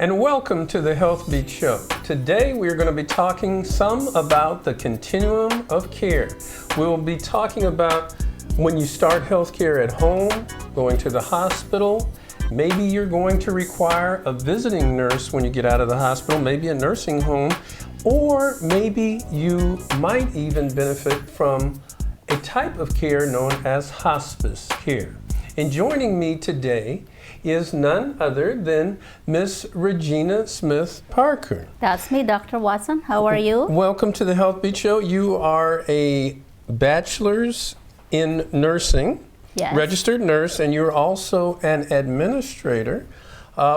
and welcome to the HealthBeat Show. Today we're going to be talking some about the continuum of care. We'll be talking about when you start healthcare at home, going to the hospital. Maybe you're going to require a visiting nurse when you get out of the hospital, maybe a nursing home, or maybe you might even benefit from a type of care known as hospice care. And joining me today is none other than Miss Regina Smith Parker. That's me, Dr. Watson. How are you? Welcome to the HealthBeat Show. You are a bachelor's in nursing, Yes. registered nurse, and you're also an administrator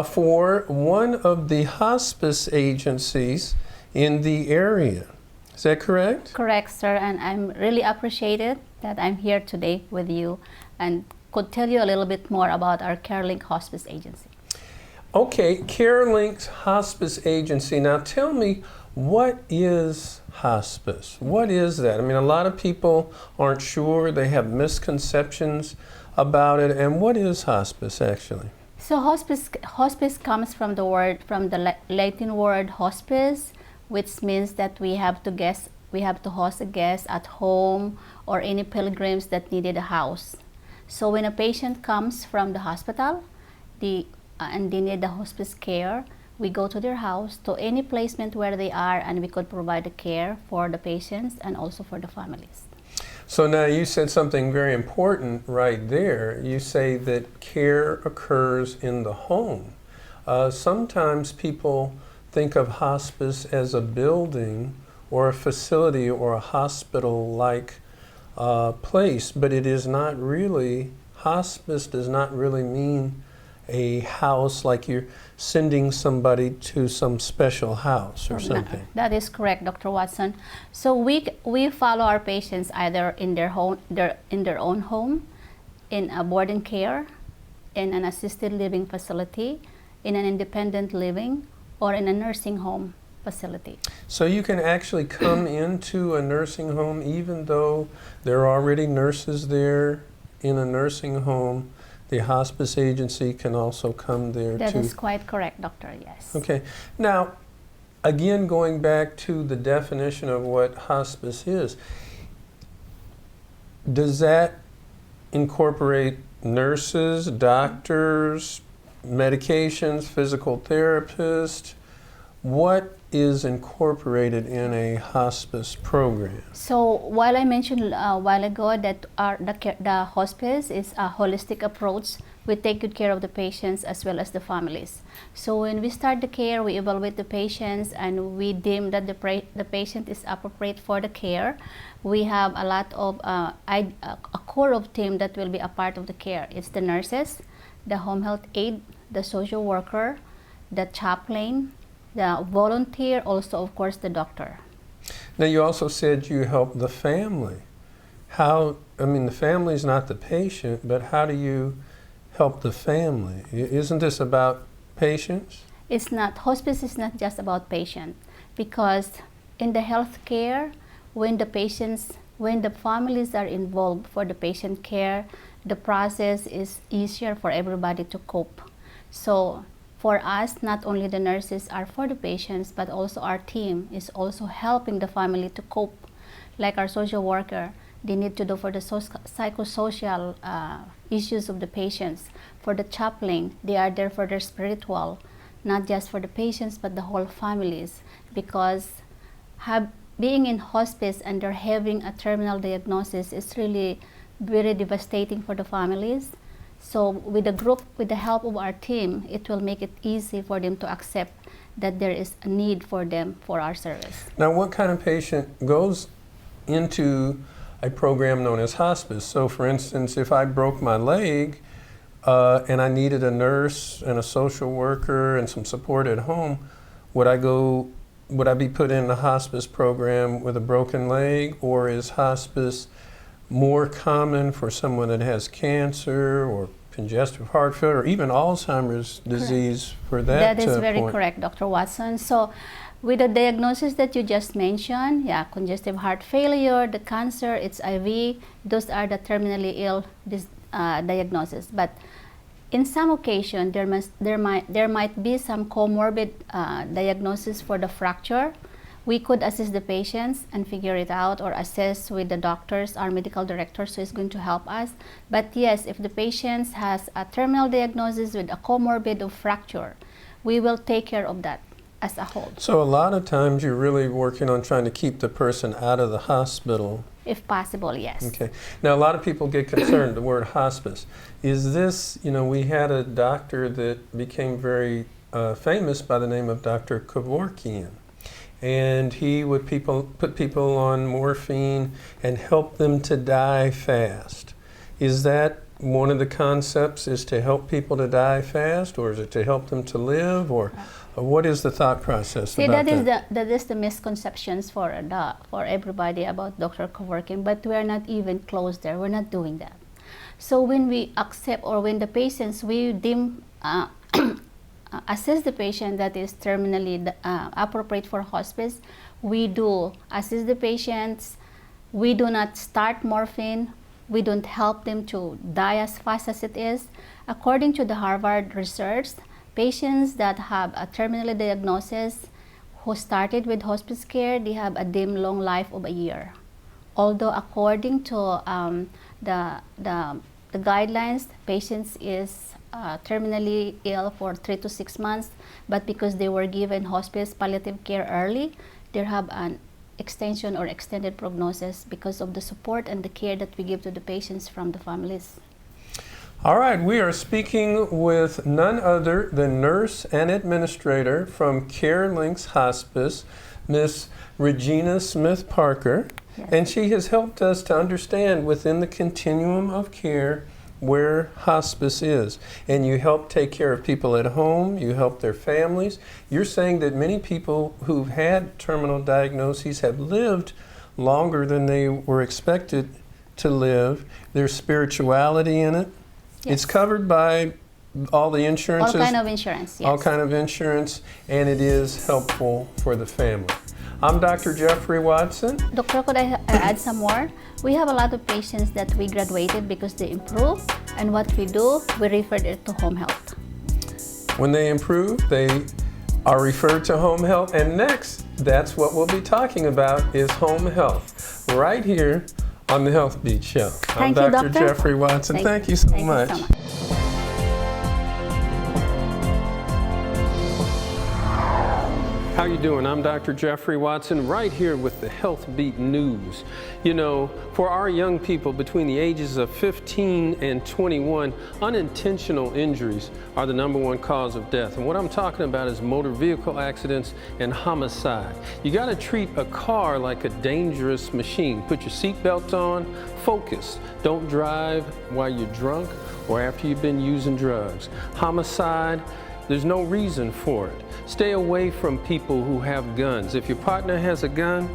for one of the hospice agencies in the area. Is that correct? Correct, sir. And I'm really appreciated that I'm here today with you and could tell you a little bit more about our CareLink Hospice Agency. Okay, CareLink's hospice agency. Now tell me, what is hospice? What is that? I mean, a lot of people aren't sure. They have misconceptions about it. And what is hospice actually? So hospice comes from the Latin word hospice, which means that we have to host a guest at home or any pilgrims that needed a house. So when a patient comes from the hospital and they need the hospice care, we go to their house, to any placement where they are, and we could provide the care for the patients and also for the families. So now you said something very important right there. You say that care occurs in the home. Sometimes people think of hospice as a building or a facility or a hospital-like place, but it is not really. Hospice does not really mean a house like you're sending somebody to some special house or something. That is correct, Dr. Watson. So we follow our patients either in their own home, in a boarding care, in an assisted living facility, in an independent living, or in a nursing home facility. So you can actually come into a nursing home even though there are already nurses there in a nursing home. The hospice agency can also come there That too. is quite correct, doctor, yes. Okay. Now, again, going back to the definition of what hospice is, does that incorporate nurses, doctors, medications, physical therapists? What is incorporated in a hospice program? So while I mentioned a while ago that the hospice is a holistic approach, we take good care of the patients as well as the families. So when we start the care, we evaluate the patients and we deem that the patient is appropriate for the care. We have a lot of a core of team that will be a part of the care. It's the nurses, the home health aide, the social worker, the chaplain, the volunteer, also of course the doctor. Now you also said you help the family. The family is not the patient, but how do you help the family? Isn't this about patients? It's not. Hospice is not just about patient, because in the health care, when the families are involved for the patient care, the process is easier for everybody to cope. So for us, not only the nurses are for the patients, but also our team is also helping the family to cope. Like our social worker, they need to do for the psychosocial issues of the patients. For the chaplain, they are there for their spiritual, not just for the patients, but the whole families. Because being in hospice and they're having a terminal diagnosis is really very devastating for the families. So with the help of our team, it will make it easy for them to accept that there is a need for them for our service. Now, what kind of patient goes into a program known as hospice? So for instance, if I broke my leg and I needed a nurse and a social worker and some support at home, would I be put in the hospice program with a broken leg, or is hospice more common for someone that has cancer or congestive heart failure or even Alzheimer's disease? Correct. For that That is very point? correct, Dr. Watson. So with the diagnosis that you just mentioned, congestive heart failure, the cancer, it's HIV, those are the terminally ill diagnosis. But In some occasion, there might be some comorbid diagnosis for the fracture. We could assist the patients and figure it out, or assess with the doctors, our medical directors, who is going to help us. But yes, if the patient has a terminal diagnosis with a comorbid of fracture, we will take care of that as a whole. So a lot of times you're really working on trying to keep the person out of the hospital. If possible, yes. Okay. Now a lot of people get concerned, the word hospice. Is this, we had a doctor that became very famous by the name of Dr. Kevorkian. And he would put people on morphine and help them to die fast. Is that one of the concepts, is to help people to die fast, or is it to help them to live, or what is the thought process about that? That is the misconceptions for everybody about Dr. Kevorkian, but we are not even close there. We're not doing that. So when we accept, or when the patients, we deem assess the patient that is terminally appropriate for hospice, we do assist the patients. We do not start morphine. We don't help them to die as fast as it is. According to the Harvard research, patients that have a terminal diagnosis who started with hospice care, they have a dim long life of a year. Although according to the guidelines, patients is terminally ill for 3 to 6 months, but because they were given hospice palliative care early, they have an extension or extended prognosis because of the support and the care that we give to the patients from the families. All right, we are speaking with none other than nurse and administrator from CareLinks Hospice, Miss Regina Smith Parker, Yes. and she has helped us to understand within the continuum of care where hospice is. And you help take care of people at home, you help their families. You're saying that many people who've had terminal diagnoses have lived longer than they were expected to live. There's spirituality in it. Yes. It's covered by all the insurances. All kind of insurance, yes. All kind of insurance, and it is helpful for the family. I'm Dr. Geoffrey Watson. Doctor, could I add some more? We have a lot of patients that we graduated because they improved, and what we do, we refer it to home health. When they improve, they are referred to home health, and next, that's what we'll be talking about, is home health, right here on the HealthBeat Show. I'm Thank you, Dr. Doctor. Geoffrey Watson. Thank you so much. Thank you so much. How you doing? I'm Dr. Geoffrey Watson, right here with the HealthBeat News. For our young people between the ages of 15 and 21, unintentional injuries are the #1 cause of death. And what I'm talking about is motor vehicle accidents and homicide. You got to treat a car like a dangerous machine. Put your seatbelt on, focus. Don't drive while you're drunk or after you've been using drugs. Homicide, there's no reason for it. Stay away from people who have guns. If your partner has a gun,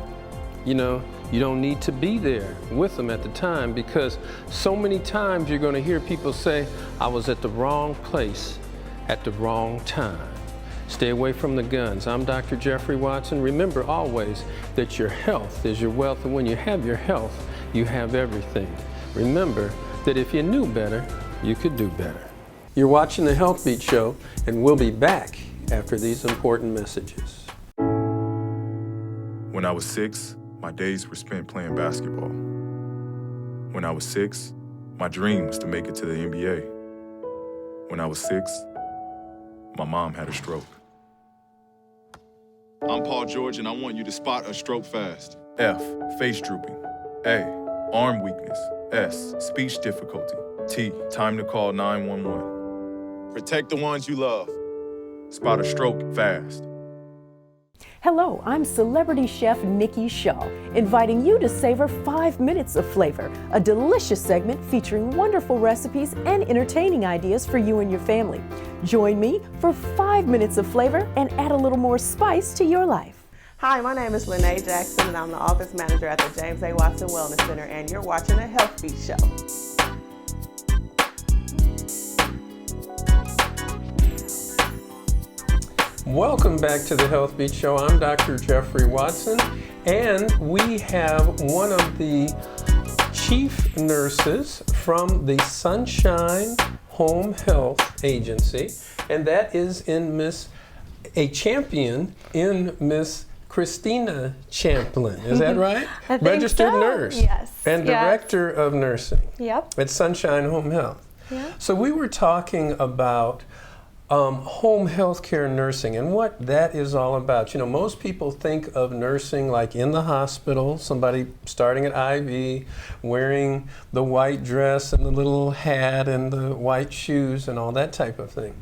you don't need to be there with them at the time, because so many times you're going to hear people say, I was at the wrong place at the wrong time. Stay away from the guns. I'm Dr. Geoffrey Watson. Remember always that your health is your wealth, and when you have your health, you have everything. Remember that if you knew better, you could do better. You're watching the HealthBeat Show, and we'll be back after these important messages. When I was 6, my days were spent playing basketball. When I was 6, my dream was to make it to the NBA. When I was 6, my mom had a stroke. I'm Paul George, and I want you to spot a stroke fast. F, face drooping. A, arm weakness. S, speech difficulty. T, time to call 911. Protect the ones you love. Spot a stroke fast. Hello, I'm celebrity chef Nikki Shaw, inviting you to savor 5 minutes of flavor, a delicious segment featuring wonderful recipes and entertaining ideas for you and your family. Join me for 5 minutes of flavor and add a little more spice to your life. Hi, my name is Lynn Jackson, and I'm the office manager at the James A. Watson Wellness Center, and you're watching the HealthBeat Show. Welcome back to the HealthBeat Show. I'm Dr. Geoffrey Watson, and we have one of the chief nurses from the Sunshine Home Health Agency, and that is in a champion in Miss Christina Champlin. Is that right? I think Registered so. nurse. Yes. And Yes. director of nursing Yep. at Sunshine Home Health. Yeah. So we were talking about home health care nursing and what that is all about. You know, most people think of nursing like in the hospital, somebody starting at IV, wearing the white dress and the little hat and the white shoes and all that type of thing.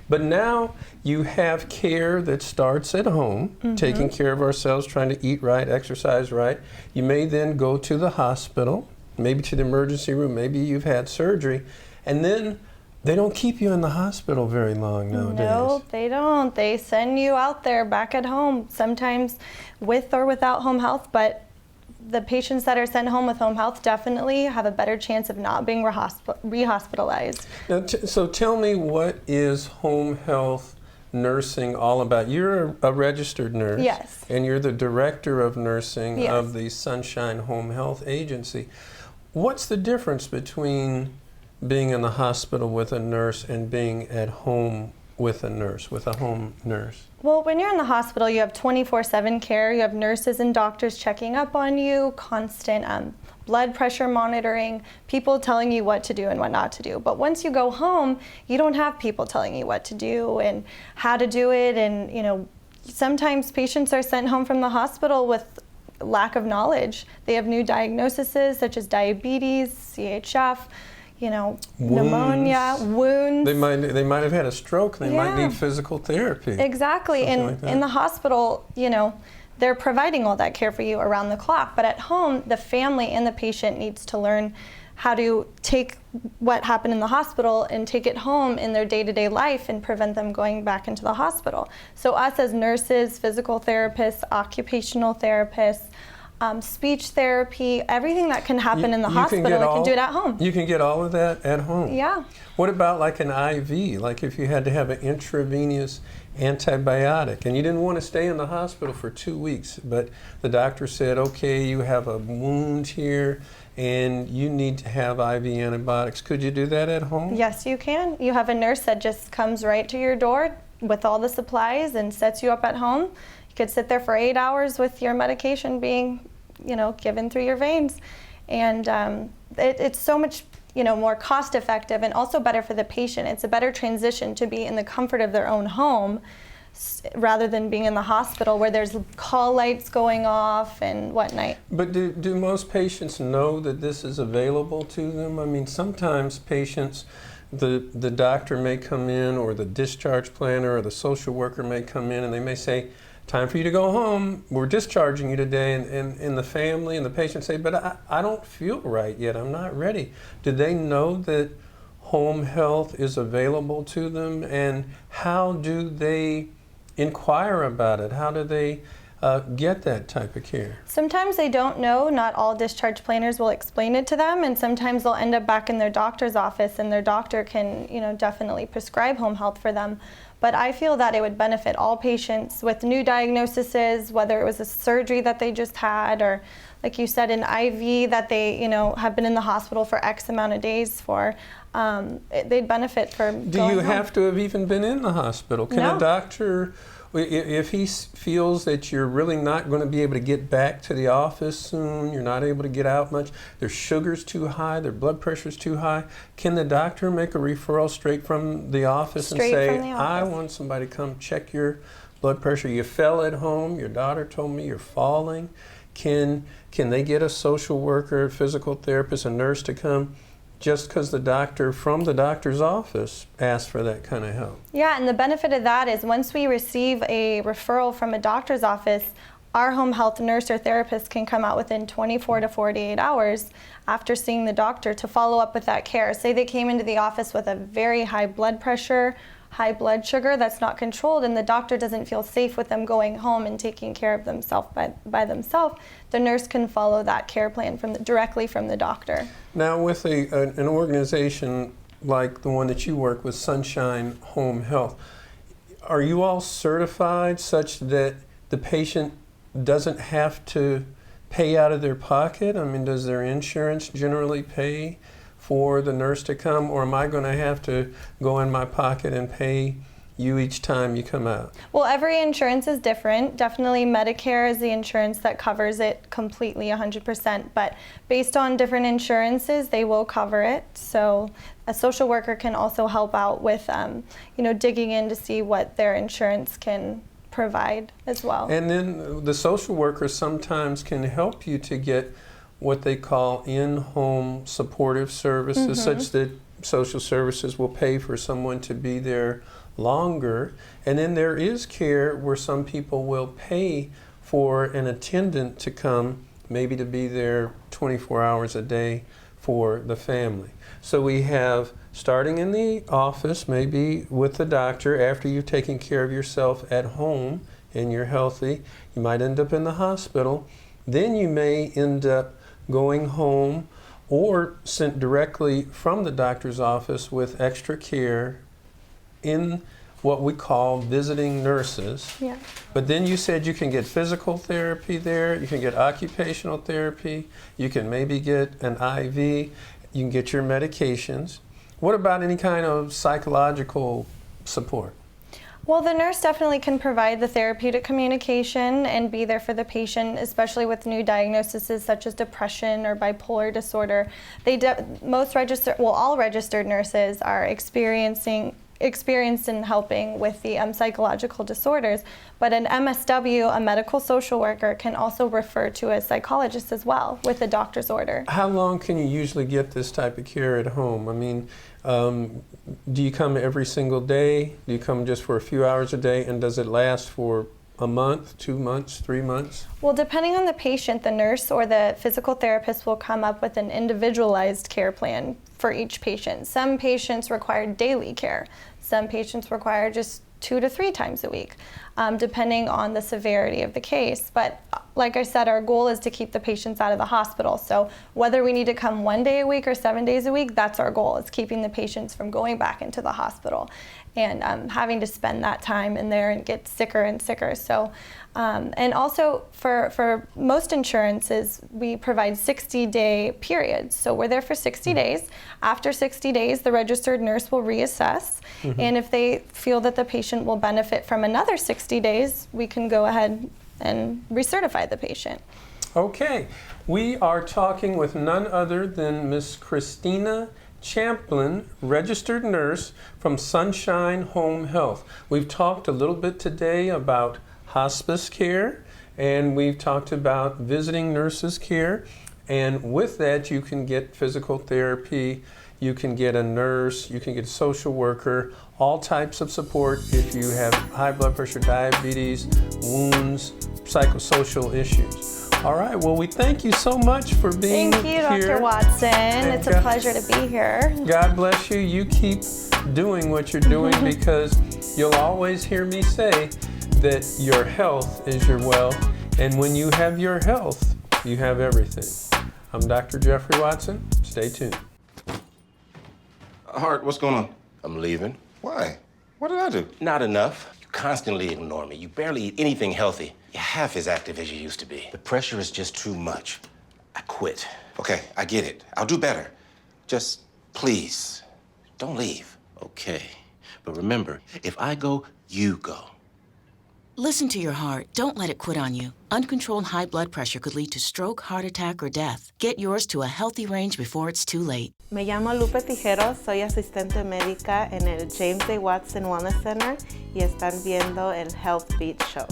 But now you have care that starts at home, taking care of ourselves, trying to eat right, exercise right. You may then go to the hospital, maybe to the emergency room, maybe you've had surgery, and then they don't keep you in the hospital very long nowadays. No, they don't. They send you out there back at home, sometimes with or without home health, but the patients that are sent home with home health definitely have a better chance of not being rehospitalized. Now, so tell me, what is home health nursing all about? You're a registered nurse. Yes. And you're the director of nursing Yes. of the Sunshine Home Health Agency. What's the difference between being in the hospital with a nurse and being at home with a nurse, with a home nurse? Well, when you're in the hospital, you have 24/7 care. You have nurses and doctors checking up on you, constant blood pressure monitoring, people telling you what to do and what not to do. But once you go home, you don't have people telling you what to do and how to do it. And, you know, sometimes patients are sent home from the hospital with lack of knowledge. They have new diagnoses such as diabetes, CHF, you know, pneumonia, wounds. They might have had a stroke. They might Yeah. need physical therapy. Exactly. Something And like that. in the hospital, you know, they're providing all that care for you around the clock. But at home, the family and the patient needs to learn how to take what happened in the hospital and take it home in their day-to-day life and prevent them going back into the hospital. So us as nurses, physical therapists, occupational therapists, speech therapy, everything that can happen in the hospital, we can do it at home. You can get all of that at home. Yeah. What about like an IV? Like if you had to have an intravenous antibiotic and you didn't want to stay in the hospital for 2 weeks, but the doctor said, okay, you have a wound here and you need to have IV antibiotics. Could you do that at home? Yes, you can. You have a nurse that just comes right to your door with all the supplies and sets you up at home. You could sit there for 8 hours with your medication being, you know, given through your veins. And it's so much, you know, more cost effective and also better for the patient. It's a better transition to be in the comfort of their own home rather than being in the hospital where there's call lights going off and whatnot. But do most patients know that this is available to them? I mean, sometimes patients, the doctor may come in or the discharge planner or the social worker may come in and they may say, time for you to go home, we're discharging you today, and the family and the patient say, but I don't feel right yet, I'm not ready. Do they know that home health is available to them, and how do they inquire about it? How do they get that type of care? Sometimes they don't know. Not all discharge planners will explain it to them, and sometimes they'll end up back in their doctor's office and their doctor can, you know, definitely prescribe home health for them. But I feel that it would benefit all patients with new diagnoses, whether it was a surgery that they just had or, like you said, an IV that they, you know, have been in the hospital for X amount of days for. They'd benefit from Do you have to have even been in the hospital? Can No. a doctor, if he feels that you're really not going to be able to get back to the office soon, you're not able to get out much, their sugar's too high, their blood pressure's too high, can the doctor make a referral straight from the office and say, I want somebody to come check your blood pressure. You fell at home, your daughter told me you're falling. Can they get a social worker, physical therapist, a nurse to come just because the doctor from the doctor's office asked for that kind of help? Yeah, and the benefit of that is once we receive a referral from a doctor's office, our home health nurse or therapist can come out within 24 to 48 hours after seeing the doctor to follow up with that care. Say they came into the office with a very high blood pressure, high blood sugar that's not controlled, and the doctor doesn't feel safe with them going home and taking care of themselves by themselves, the nurse can follow that care plan directly from the doctor. Now with an organization like the one that you work with, Sunshine Home Health, are you all certified such that the patient doesn't have to pay out of their pocket? I mean, does their insurance generally pay for the nurse to come, or am I going to have to go in my pocket and pay you each time you come out? Well, every insurance is different. Definitely Medicare is the insurance that covers it completely 100%, but based on different insurances, they will cover it. So a social worker can also help out with, digging in to see what their insurance can provide as well. And then the social worker sometimes can help you to get what they call in-home supportive services, such that social services will pay for someone to be there longer. And then there is care where some people will pay for an attendant to come, maybe to be there 24 hours a day for the family. So we have, starting in the office, maybe with the doctor, after you've taken care of yourself at home and you're healthy, you might end up in the hospital. Then you may end up going home or sent directly from the doctor's office with extra care in what we call visiting nurses. Yeah. But then you said you can get physical therapy there, you can get occupational therapy, you can maybe get an IV, you can get your medications. What about any kind of psychological support? Well, the nurse definitely can provide the therapeutic communication and be there for the patient, especially with new diagnoses such as depression or bipolar disorder. All registered nurses are experienced in helping with the psychological disorders, but an MSW, a medical social worker, can also refer to a psychologist as well with a doctor's order. How long can you usually get this type of care at home? I mean, do you come every single day? Do you come just for a few hours a day? And does it last for a month, 2 months, 3 months? Well, depending on the patient, the nurse or the physical therapist will come up with an individualized care plan for each patient. Some patients require daily care. Some patients require just 2 to 3 times a week, depending on the severity of the case. But like I said, our goal is to keep the patients out of the hospital. So whether we need to come 1 day a week or 7 days a week, that's our goal. It's keeping the patients from going back into the hospital and having to spend that time in there and get sicker and sicker. So, and also for most insurances, we provide 60-day periods. So we're there for 60 days. After 60 days, the registered nurse will reassess. And if they feel that the patient will benefit from another 60 days, we can go ahead and recertify the patient. Okay, we are talking with none other than Miss Christina Champlin, registered nurse from Sunshine Home Health. We've talked a little bit today about hospice care, and we've talked about visiting nurses care, and with that you can get physical therapy, you can get a nurse, you can get a social worker, all types of support if you have high blood pressure, diabetes, wounds, psychosocial issues. All right, well, we thank you so much for being Thank you, here. Dr. Watson. It's a pleasure to be here. God bless you. You keep doing what you're doing because you'll always hear me say that your health is your wealth, and when you have your health, you have everything. I'm Dr. Geoffrey Watson. Stay tuned. Hart, what's going on? I'm leaving. Why? What did I do? Not enough. You constantly ignore me. You barely eat anything healthy. You're half as active as you used to be. The pressure is just too much. I quit. Okay, I get it. I'll do better. Just please, don't leave. Okay. But remember, if I go, you go. Listen to your heart. Don't let it quit on you. Uncontrolled high blood pressure could lead to stroke, heart attack, or death. Get yours to a healthy range before it's too late. Me llamo Lupita, soy asistente médica en el James A. Watson Wellness Center y están viendo el HealthBeat Show.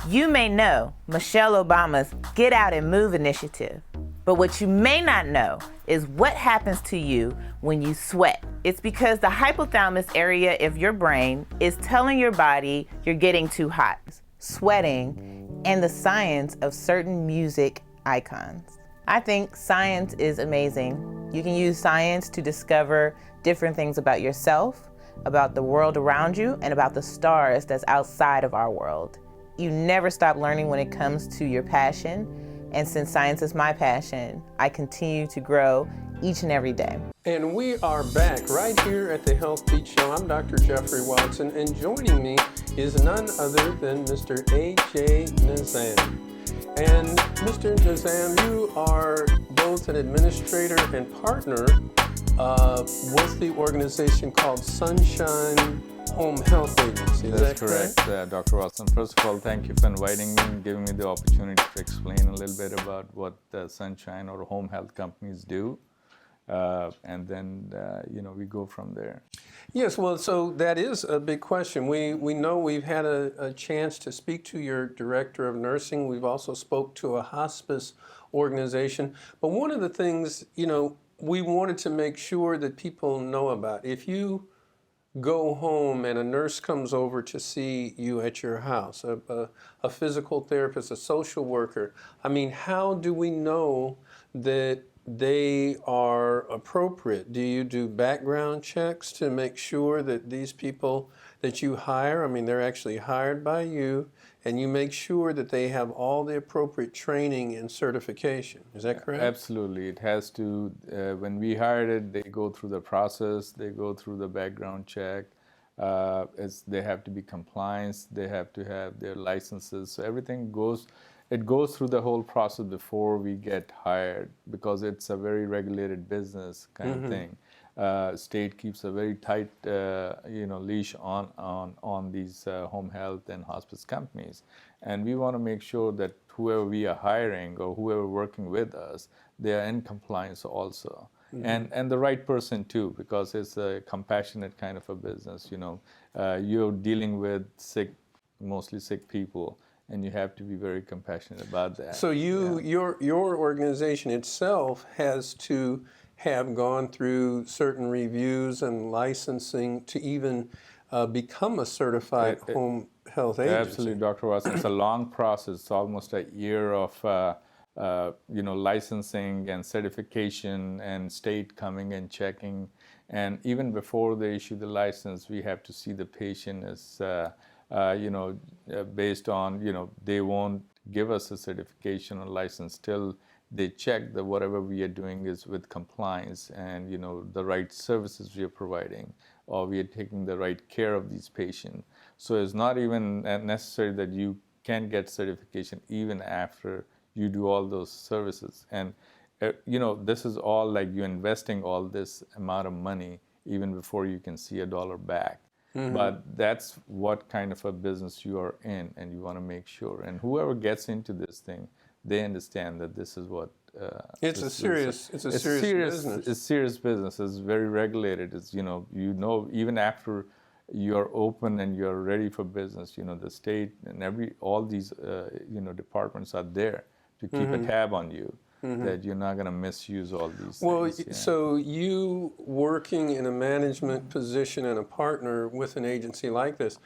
You may know Michelle Obama's Get Out and Move initiative, but what you may not know is what happens to you when you sweat. It's because the hypothalamus area of your brain is telling your body you're getting too hot. Sweating and the science of certain music icons. I think science is amazing. You can use science to discover different things about yourself, about the world around you, and about the stars that's outside of our world. You never stop learning when it comes to your passion, and since science is my passion, I continue to grow each and every day. And we are back right here at the HealthBeat Show. I'm Dr. Geoffrey Watson, and joining me is none other than Mr. A.J. Nizam. And Mr. Nizam, you are both an administrator and partner with the organization called Sunshine Home Health Agency. Is that correct? Dr. Watson. First of all, thank you for inviting me and giving me the opportunity to explain a little bit about what Sunshine or home health companies do. And then, we go from there. Yes, well, so that is a big question. We know we've had a chance to speak to your director of nursing. We've also spoke to a hospice organization. But one of the things, we wanted to make sure that people know about. If you go home and a nurse comes over to see you at your house, a physical therapist, a social worker, how do we know that they are appropriate? Do you do background checks to make sure that these people that you hire, they're actually hired by you, and you make sure that they have all the appropriate training and certification? Is that correct? Absolutely. It has to, when we hired it, they go through the process, they go through the background check. They have to be compliant, they have to have their licenses. So everything goes through the whole process before we get hired, because it's a very regulated business kind of thing. State keeps a very tight, leash on these home health and hospice companies, and we want to make sure that whoever we are hiring or whoever working with us, they are in compliance also, and the right person too, because it's a compassionate kind of a business. You're dealing with mostly sick people, and you have to be very compassionate about that. So your organization itself has to have gone through certain reviews and licensing to even become a certified home health agency. Absolutely, Dr. Watson. It's a long process. It's almost a year of licensing and certification, and state coming and checking. And even before they issue the license, we have to see the patient as based on, they won't give us a certification or license till they check that whatever we are doing is with compliance and, the right services we are providing, or we are taking the right care of these patients. So it's not even necessary that you can get certification even after you do all those services. And, this is all like you're investing all this amount of money even before you can see a dollar back. But that's what kind of a business you are in, and you want to make sure. And whoever gets into this thing, they understand that this is what it's a serious business. It's serious business. It's very regulated. It's even after you're open and you're ready for business, the state and all these departments are there to keep a tab on you. That you're not going to misuse all these things. Well, so you working in a management position and a partner with an agency like this,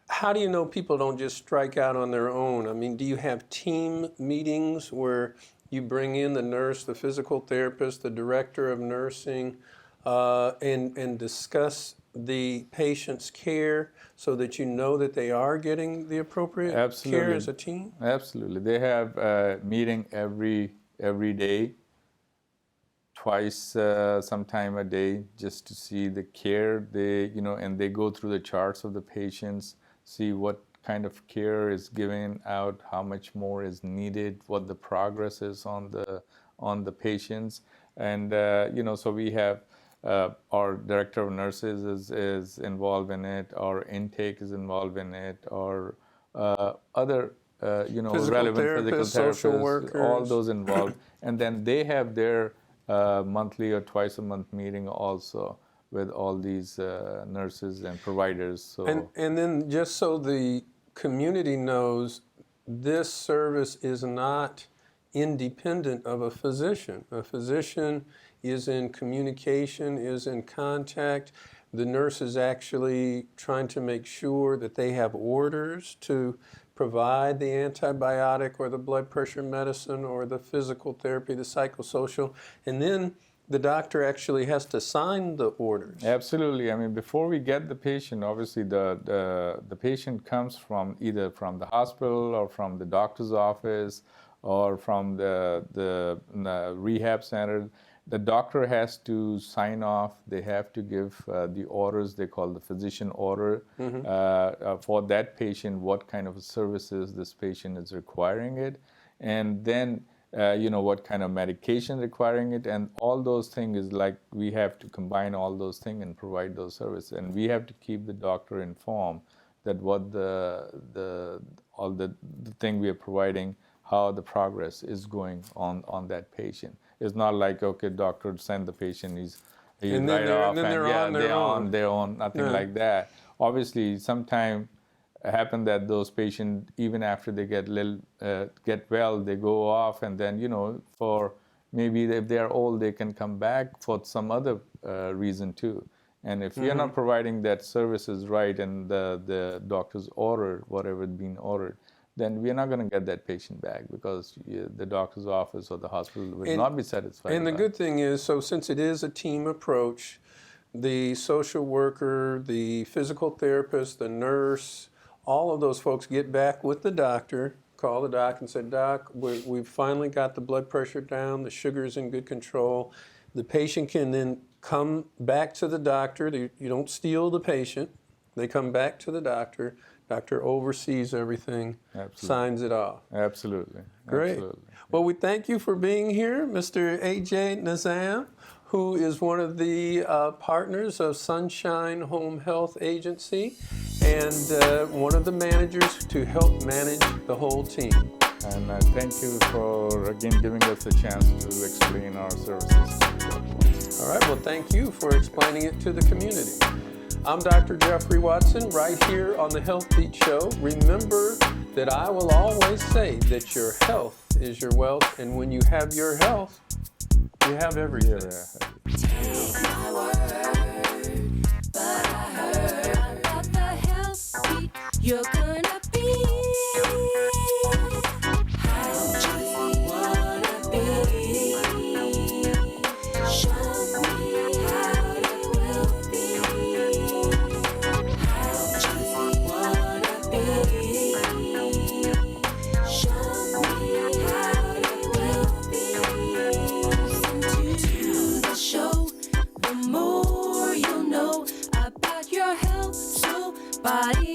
how do you know people don't just strike out on their own? Do you have team meetings where you bring in the nurse, the physical therapist, the director of nursing, and discuss the patient's care so that you know that they are getting the appropriate care as a team? Absolutely. They have a meeting every day, twice, sometime a day, just to see the care. And they go through the charts of the patients, see what kind of care is given out, how much more is needed, what the progress is on the patients. And, so we have our director of nurses is involved in it, our intake is involved in it, our other relevant physical therapists, social workers, all those involved. And then they have their monthly or twice a month meeting also with all these nurses and providers. So and then just so the community knows, this service is not independent of a physician. A physician is in communication, is in contact. The nurse is actually trying to make sure that they have orders to provide the antibiotic or the blood pressure medicine or the physical therapy, the psychosocial, and then the doctor actually has to sign the orders. Absolutely. Before we get the patient, obviously the patient comes from either from the hospital or from the doctor's office or from the rehab center. The doctor has to sign off. They have to give the orders, they call the physician order, for that patient, what kind of services this patient is requiring it, and then what kind of medication requiring it, and all those things is like we have to combine all those things and provide those services, and we have to keep the doctor informed that what the thing we are providing, how the progress is going on that patient. It's not like, okay, doctor send the patient, he's and right off, and they're yeah, on their own, nothing like that. Obviously, sometimes happen that those patients, even after they get well, they go off, and then for maybe if they are old, they can come back for some other reason too. And if you're not providing that services right, and the doctor's order whatever being ordered, then we're not going to get that patient back, because the doctor's office or the hospital will not be satisfied. And the good thing is, so since it is a team approach, the social worker, the physical therapist, the nurse, all of those folks get back with the doctor, call the doc and say, Doc, we've finally got the blood pressure down, the sugar's in good control. The patient can then come back to the doctor. You don't steal the patient. They come back to the doctor. Doctor oversees everything, signs it off. Absolutely. Great. Absolutely. Well, we thank you for being here, Mr. AJ Nizam, who is one of the partners of Sunshine Home Health Agency and one of the managers to help manage the whole team. And thank you for, again, giving us a chance to explain our services. All right, well, thank you for explaining it to the community. I'm Dr. Geoffrey Watson, right here on the HealthBeat Show. Remember that I will always say that your health is your wealth, and when you have your health, you have everything. Take my word, but I heard about the HealthBeat. You're gonna be how you wanna be. Show me how you will be. How you wanna be. Show me how you will be. Listen to the show, the more you'll know about your health. So body